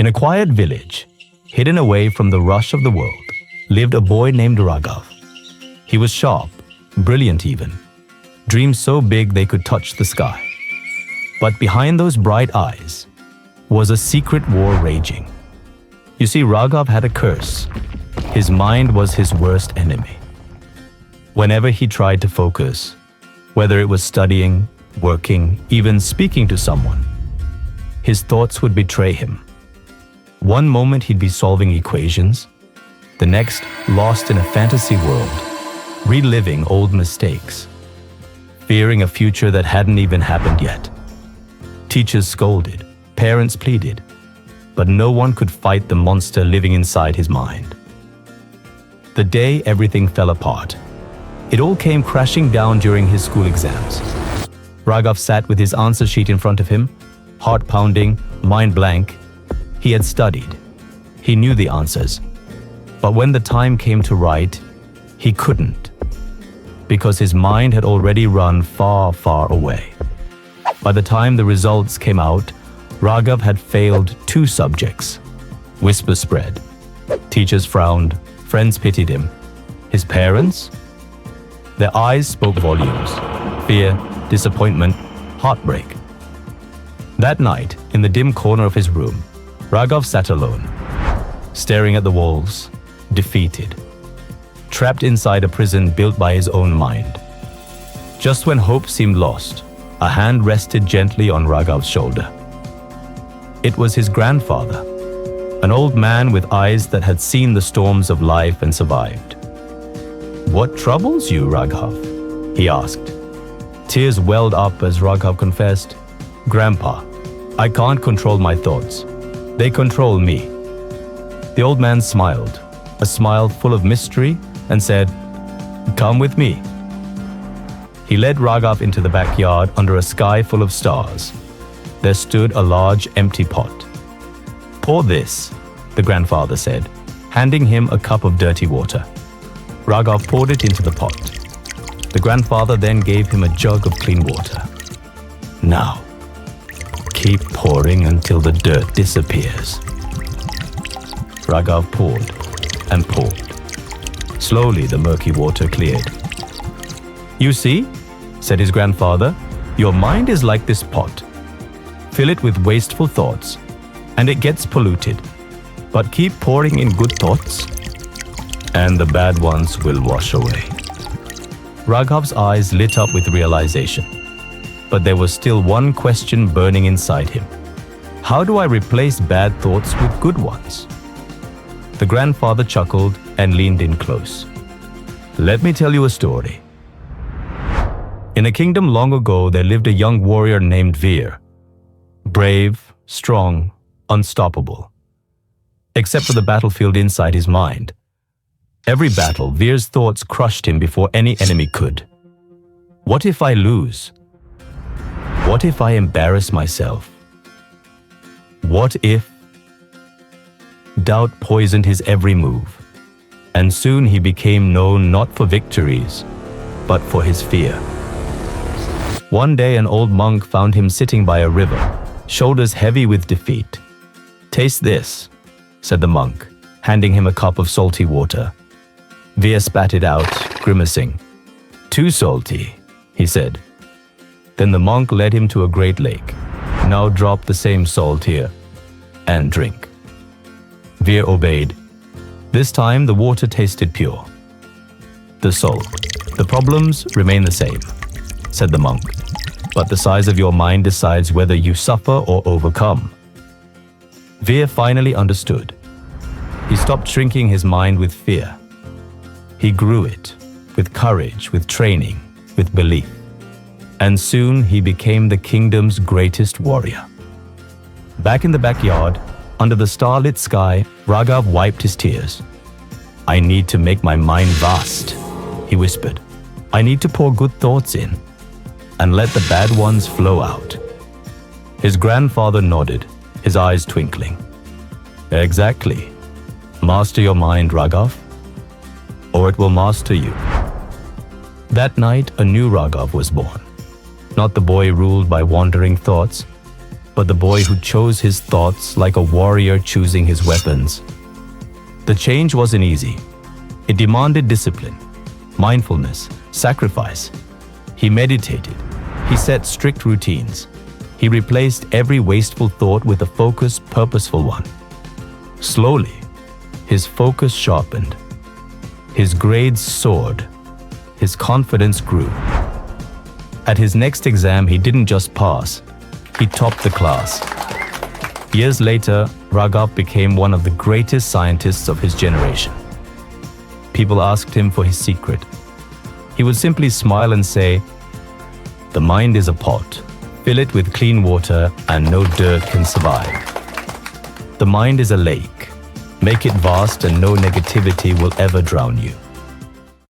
In a quiet village, hidden away from the rush of the world, lived a boy named Raghav. He was sharp, brilliant even, dreams so big they could touch the sky. But behind those bright eyes was a secret war raging. You see, Raghav had a curse. His mind was his worst enemy. Whenever he tried to focus, whether it was studying, working, even speaking to someone, his thoughts would betray him. One moment he'd be solving equations, the next lost in a fantasy world, reliving old mistakes, fearing a future that hadn't even happened yet. Teachers scolded, parents pleaded, but no one could fight the monster living inside his mind. The day everything fell apart, it all came crashing down during his school exams. Raghav sat with his answer sheet in front of him, heart pounding, mind blank. He had studied. He knew the answers. But when the time came to write, he couldn't, because his mind had already run far, far away. By the time the results came out, Raghav had failed 2 subjects. Whispers spread. Teachers frowned. Friends pitied him. His parents? Their eyes spoke volumes. Fear, disappointment, heartbreak. That night, in the dim corner of his room, Raghav sat alone, staring at the walls, defeated, trapped inside a prison built by his own mind. Just when hope seemed lost, a hand rested gently on Raghav's shoulder. It was his grandfather, an old man with eyes that had seen the storms of life and survived. "What troubles you, Raghav?" he asked. Tears welled up as Raghav confessed, "Grandpa, I can't control my thoughts. They control me." The old man smiled, a smile full of mystery, and said, "Come with me." He led Raghav into the backyard under a sky full of stars. There stood a large empty pot. "Pour this," the grandfather said, handing him a cup of dirty water. Raghav poured it into the pot. The grandfather then gave him a jug of clean water. "Now, keep pouring until the dirt disappears." Raghav poured and poured. Slowly, the murky water cleared. "You see," said his grandfather, "your mind is like this pot. Fill it with wasteful thoughts, and it gets polluted. But keep pouring in good thoughts, and the bad ones will wash away." Raghav's eyes lit up with realization. But there was still one question burning inside him. How do I replace bad thoughts with good ones? The grandfather chuckled and leaned in close. "Let me tell you a story. In a kingdom long ago, there lived a young warrior named Veer. Brave, strong, unstoppable. Except for the battlefield inside his mind. Every battle, Veer's thoughts crushed him before any enemy could. What if I lose? What if I embarrass myself? What if? Doubt poisoned his every move, and soon he became known not for victories, but for his fear. One day an old monk found him sitting by a river, shoulders heavy with defeat. "Taste this," said the monk, handing him a cup of salty water. Veer spat it out, grimacing. "Too salty," he said. Then the monk led him to a great lake. "Now drop the same salt here and drink." Veer obeyed. This time the water tasted pure. "The salt, the problems remain the same," said the monk. "But the size of your mind decides whether you suffer or overcome." Veer finally understood. He stopped shrinking his mind with fear. He grew it, with courage, with training, with belief. And soon he became the kingdom's greatest warrior. Back in the backyard, under the starlit sky, Raghav wiped his tears. "I need to make my mind vast," he whispered. "I need to pour good thoughts in and let the bad ones flow out." His grandfather nodded, his eyes twinkling. "Exactly. Master your mind, Raghav, or it will master you." That night, a new Raghav was born. Not the boy ruled by wandering thoughts, but the boy who chose his thoughts like a warrior choosing his weapons. The change wasn't easy. It demanded discipline, mindfulness, sacrifice. He meditated. He set strict routines. He replaced every wasteful thought with a focused, purposeful one. Slowly, his focus sharpened. His grades soared. His confidence grew. At his next exam, he didn't just pass, he topped the class. Years later, Raghav became one of the greatest scientists of his generation. People asked him for his secret. He would simply smile and say, "The mind is a pot. Fill it with clean water and no dirt can survive. The mind is a lake. Make it vast and no negativity will ever drown you."